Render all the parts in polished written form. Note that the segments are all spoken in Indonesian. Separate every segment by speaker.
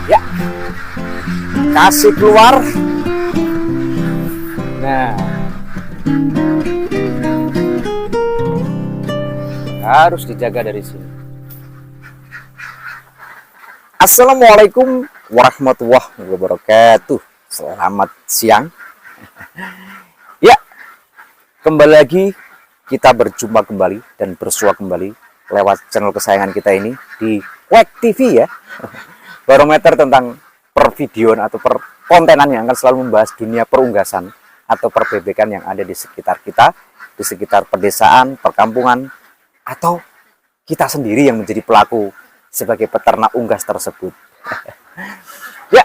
Speaker 1: Ya, kasih keluar. Nah, harus dijaga dari sini. Assalamualaikum warahmatullahi wabarakatuh. Selamat siang. Ya, kembali lagi kita berjumpa kembali dan bersua kembali lewat channel kesayangan kita ini di WEK TV ya. Barometer tentang pervideoan atau perkontenan yang akan selalu membahas dunia perunggasan atau perbebekan yang ada di sekitar kita, di sekitar pedesaan, perkampungan, atau kita sendiri yang menjadi pelaku sebagai peternak unggas tersebut. Ya,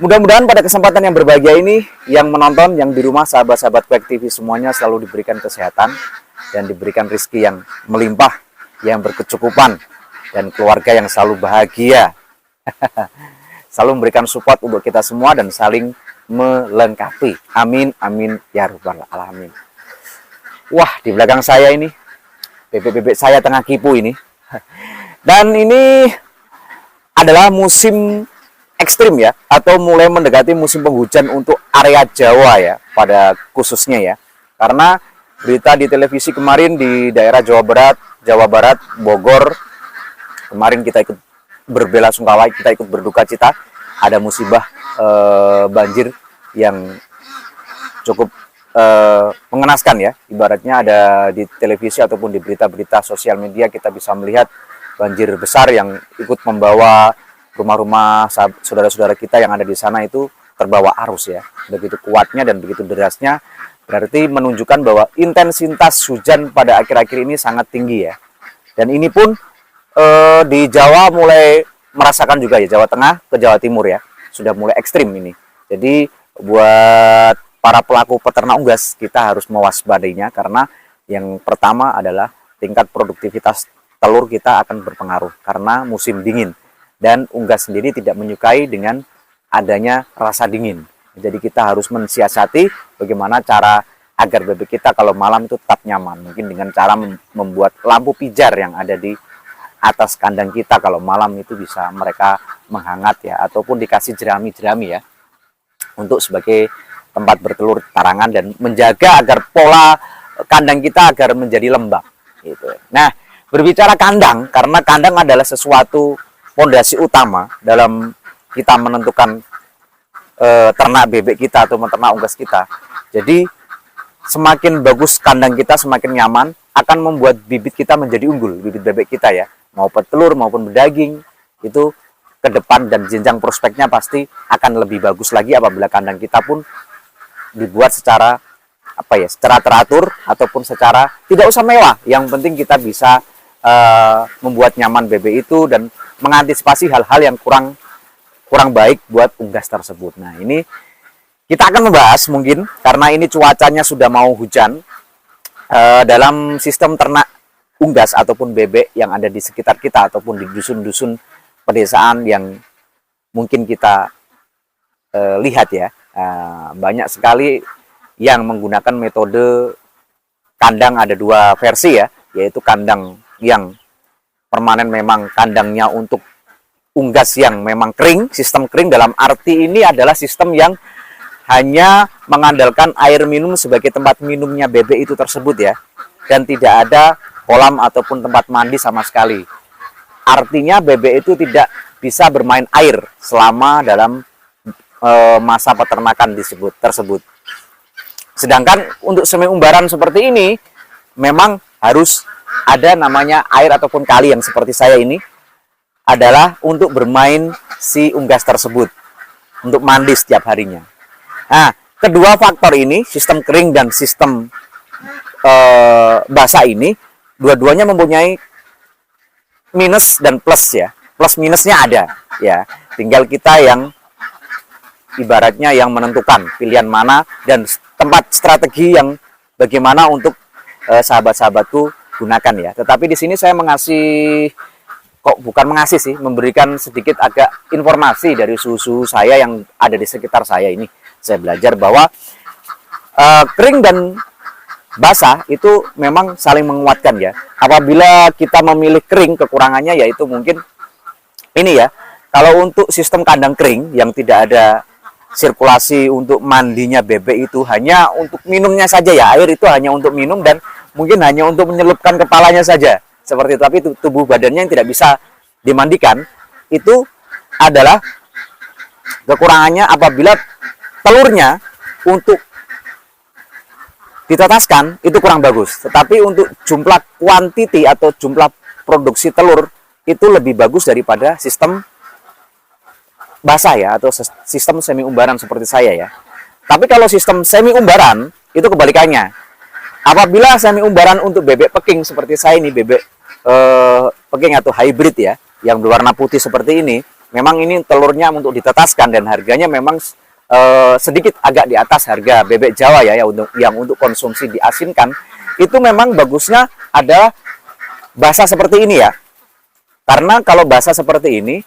Speaker 1: mudah-mudahan pada kesempatan yang berbahagia ini, yang menonton, yang di rumah, sahabat-sahabat WEK TV semuanya selalu diberikan kesehatan dan diberikan rezeki yang melimpah, yang berkecukupan, dan keluarga yang selalu bahagia. Selalu memberikan support untuk kita semua dan saling melengkapi. Amin, amin, ya rabbal alamin. Wah, di belakang saya ini, bebek-bebek saya tengah kipu ini. Dan ini adalah musim ekstrim ya, atau mulai mendekati musim penghujan untuk area Jawa ya, pada khususnya ya. Karena berita di televisi kemarin di daerah Jawa Barat, Bogor, kemarin kita ikut berbelasungkawa, kita ikut berduka cita, ada musibah banjir yang cukup mengenaskan ya. Ibaratnya ada di televisi ataupun di berita-berita sosial media kita bisa melihat banjir besar yang ikut membawa rumah-rumah saudara-saudara kita yang ada di sana itu terbawa arus ya. Begitu kuatnya dan begitu derasnya, berarti menunjukkan bahwa intensitas hujan pada akhir-akhir ini sangat tinggi ya. Dan ini pun di Jawa mulai merasakan juga ya, Jawa Tengah ke Jawa Timur ya, sudah mulai ekstrim ini. Jadi buat para pelaku peternak unggas, kita harus mewaspadainya karena yang pertama adalah tingkat produktivitas telur kita akan berpengaruh karena musim dingin. Dan unggas sendiri tidak menyukai dengan adanya rasa dingin. Jadi kita harus mensiasati bagaimana cara agar bebek kita kalau malam itu tetap nyaman. Mungkin dengan cara membuat lampu pijar yang ada di atas kandang kita kalau malam itu bisa mereka menghangat ya, ataupun dikasih jerami-jerami ya untuk sebagai tempat bertelur tarangan dan menjaga agar pola kandang kita agar menjadi lembab gitu. Nah, berbicara kandang, karena kandang adalah sesuatu fondasi utama dalam kita menentukan ternak bebek kita atau ternak unggas kita. Jadi semakin bagus kandang kita, semakin nyaman, akan membuat bibit kita menjadi unggul, bibit bebek kita ya, mau petelur maupun berdaging, itu ke depan dan jenjang prospeknya pasti akan lebih bagus lagi apabila kandang kita pun dibuat secara secara teratur ataupun secara tidak usah mewah. Yang penting kita bisa membuat nyaman bebek itu dan mengantisipasi hal-hal yang kurang baik buat unggas tersebut. Nah, ini kita akan membahas mungkin karena ini cuacanya sudah mau hujan, dalam sistem ternak unggas ataupun bebek yang ada di sekitar kita ataupun di dusun-dusun pedesaan yang mungkin kita lihat ya, banyak sekali yang menggunakan metode kandang. Ada dua versi ya, yaitu kandang yang permanen, memang kandangnya untuk unggas yang memang kering, sistem kering. Dalam arti ini adalah sistem yang hanya mengandalkan air minum sebagai tempat minumnya bebek itu tersebut ya, dan tidak ada kolam ataupun tempat mandi sama sekali. Artinya bebek itu tidak bisa bermain air selama dalam masa peternakan tersebut. Sedangkan untuk semi umbaran seperti ini memang harus ada namanya air ataupun kali yang seperti saya ini adalah untuk bermain si unggas tersebut, untuk mandi setiap harinya. Nah, kedua faktor ini, sistem kering dan sistem basah ini, dua-duanya mempunyai minus dan plus ya. Plus minusnya ada ya. Tinggal kita yang ibaratnya yang menentukan pilihan mana dan tempat strategi yang bagaimana untuk sahabat-sahabatku gunakan ya. Tetapi di sini saya memberikan sedikit agak informasi dari suhu saya yang ada di sekitar saya ini. Saya belajar bahwa kering dan basah itu memang saling menguatkan ya. Apabila kita memilih kering, kekurangannya yaitu mungkin ini ya. Kalau untuk sistem kandang kering yang tidak ada sirkulasi untuk mandinya bebek, itu hanya untuk minumnya saja ya. Air itu hanya untuk minum dan mungkin hanya untuk menyelupkan kepalanya saja seperti itu. Tapi tubuh badannya yang tidak bisa dimandikan, itu adalah kekurangannya apabila telurnya untuk ditetaskan itu kurang bagus. Tetapi untuk jumlah kuantiti atau jumlah produksi telur itu lebih bagus daripada sistem basah ya, atau sistem semi umbaran seperti saya ya. Tapi kalau sistem semi umbaran itu kebalikannya. Apabila semi umbaran untuk bebek peking seperti saya ini, bebek peking atau hybrid ya, yang berwarna putih seperti ini, memang ini telurnya untuk ditetaskan dan harganya memang sedikit agak di atas harga bebek Jawa ya, yang untuk konsumsi diasinkan. Itu memang bagusnya adalah basah seperti ini ya. Karena kalau basah seperti ini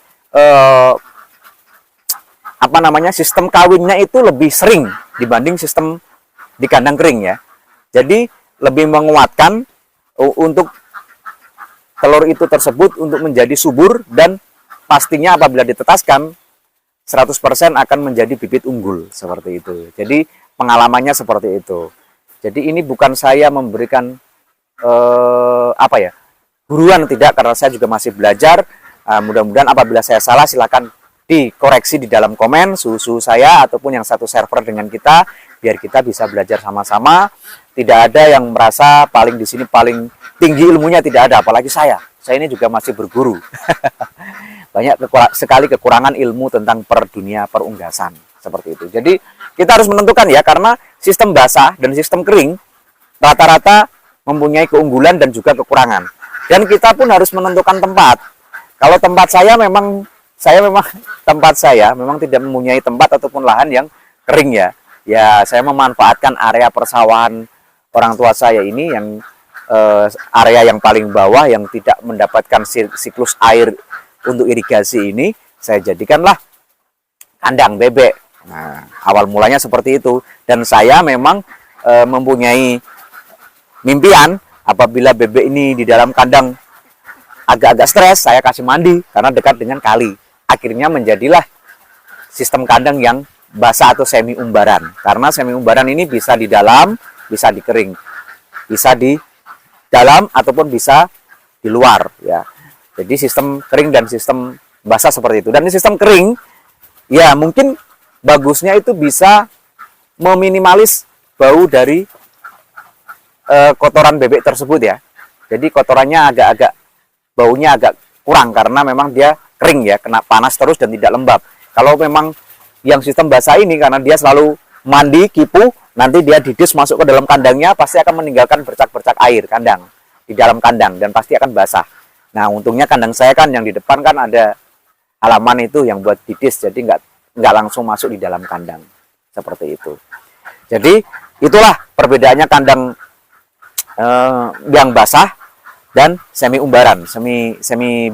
Speaker 1: sistem kawinnya itu lebih sering dibanding sistem di kandang kering ya. Jadi lebih menguatkan untuk telur itu tersebut untuk menjadi subur, dan pastinya apabila ditetaskan 100% akan menjadi bibit unggul seperti itu. Jadi pengalamannya seperti itu. Jadi ini bukan saya memberikan buruan, tidak, karena saya juga masih belajar. Mudah-mudahan apabila saya salah silakan dikoreksi di dalam komen suhu saya ataupun yang satu server dengan kita, biar kita bisa belajar sama-sama. Tidak ada yang merasa paling di sini paling tinggi ilmunya, tidak ada, apalagi saya ini juga masih berguru. Banyak sekali kekurangan ilmu tentang dunia perunggasan seperti itu. Jadi kita harus menentukan ya, karena sistem basah dan sistem kering rata-rata mempunyai keunggulan dan juga kekurangan. Dan kita pun harus menentukan tempat. Kalau tempat saya memang tempat saya memang tidak mempunyai tempat ataupun lahan yang kering ya. Ya, saya memanfaatkan area persawahan orang tua saya ini yang area yang paling bawah yang tidak mendapatkan siklus air untuk irigasi ini, saya jadikanlah kandang bebek. Nah, awal mulanya seperti itu, dan saya memang mempunyai mimpian apabila bebek ini di dalam kandang agak-agak stres, saya kasih mandi karena dekat dengan kali. Akhirnya menjadilah sistem kandang yang basah atau semi umbaran. Karena semi umbaran ini bisa di dalam, bisa di kering, bisa di dalam ataupun bisa di luar ya. Jadi sistem kering dan sistem basah seperti itu. Dan sistem kering ya mungkin bagusnya itu bisa meminimalis bau dari kotoran bebek tersebut ya. Jadi kotorannya baunya agak kurang karena memang dia kering ya, kena panas terus dan tidak lembab. Kalau memang yang sistem basah ini, karena dia selalu mandi, kipu, nanti dia didis masuk ke dalam kandangnya, pasti akan meninggalkan bercak-bercak air di dalam kandang, dan pasti akan basah. Nah, untungnya kandang saya kan yang di depan kan ada halaman itu yang buat didis, jadi nggak langsung masuk di dalam kandang seperti itu. Jadi itulah perbedaannya kandang yang basah dan semi umbaran, semi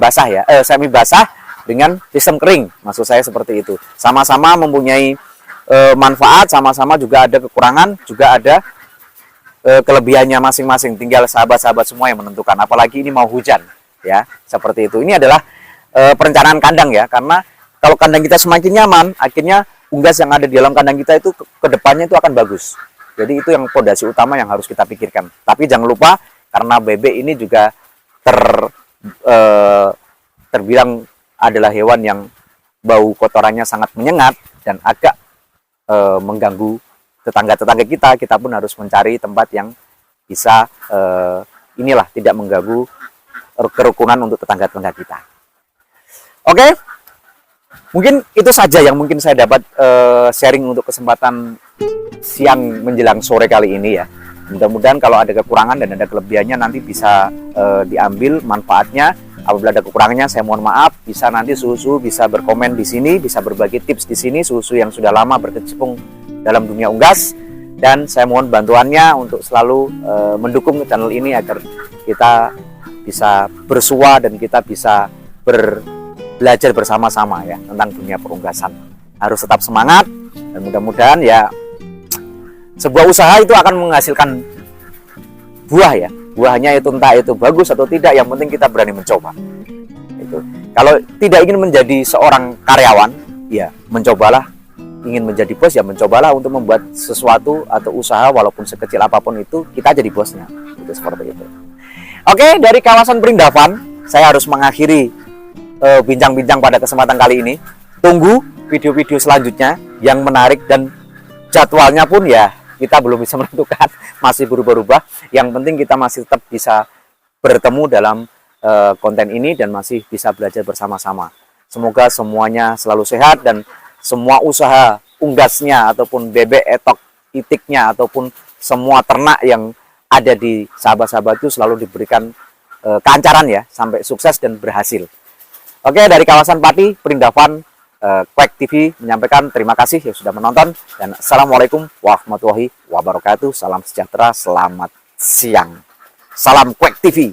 Speaker 1: basah ya, semi basah dengan sistem kering, maksud saya seperti itu. Sama-sama mempunyai manfaat, sama-sama juga ada kekurangan, juga ada kelebihannya masing-masing. Tinggal sahabat-sahabat semua yang menentukan. Apalagi ini mau hujan, ya seperti itu. Ini adalah perencanaan kandang ya, karena kalau kandang kita semakin nyaman, akhirnya unggas yang ada di dalam kandang kita itu kedepannya itu akan bagus. Jadi itu yang fondasi utama yang harus kita pikirkan. Tapi jangan lupa, karena bebek ini juga terbilang adalah hewan yang bau kotorannya sangat menyengat dan agak mengganggu tetangga-tetangga kita. Kita pun harus mencari tempat yang bisa inilah tidak mengganggu kerukunan untuk tetangga-tetangga kita. Oke, mungkin itu saja yang mungkin saya dapat sharing untuk kesempatan siang menjelang sore kali ini ya. Mudah-mudahan kalau ada kekurangan dan ada kelebihannya nanti bisa diambil manfaatnya. Apabila ada kekurangannya saya mohon maaf. Bisa nanti Suhu bisa berkomen di sini, bisa berbagi tips di sini. Suhu yang sudah lama berkecimpung dalam dunia unggas, dan saya mohon bantuannya untuk selalu mendukung channel ini agar kita bisa bersua dan kita bisa belajar bersama-sama ya tentang dunia perunggasan. Harus tetap semangat dan mudah-mudahan ya sebuah usaha itu akan menghasilkan buah ya. Buahnya itu entah itu bagus atau tidak, yang penting kita berani mencoba. Itu. Kalau tidak ingin menjadi seorang karyawan, ya mencobalah. Ingin menjadi bos, ya mencobalah untuk membuat sesuatu atau usaha walaupun sekecil apapun itu, kita jadi bosnya. Itu seperti itu. Oke, dari kawasan Perindavan, saya harus mengakhiri bincang-bincang pada kesempatan kali ini. Tunggu video-video selanjutnya yang menarik, dan jadwalnya pun ya kita belum bisa menentukan, masih berubah-ubah. Yang penting kita masih tetap bisa bertemu dalam konten ini dan masih bisa belajar bersama-sama. Semoga semuanya selalu sehat dan semua usaha unggasnya ataupun bebek, etok, itiknya ataupun semua ternak yang ada di sahabat-sahabat itu selalu diberikan kelancaran ya, sampai sukses dan berhasil. Oke, dari kawasan Pati, Perindavan, Quack TV menyampaikan terima kasih yang sudah menonton, dan assalamualaikum warahmatullahi wabarakatuh. Salam sejahtera, selamat siang. Salam Quack TV.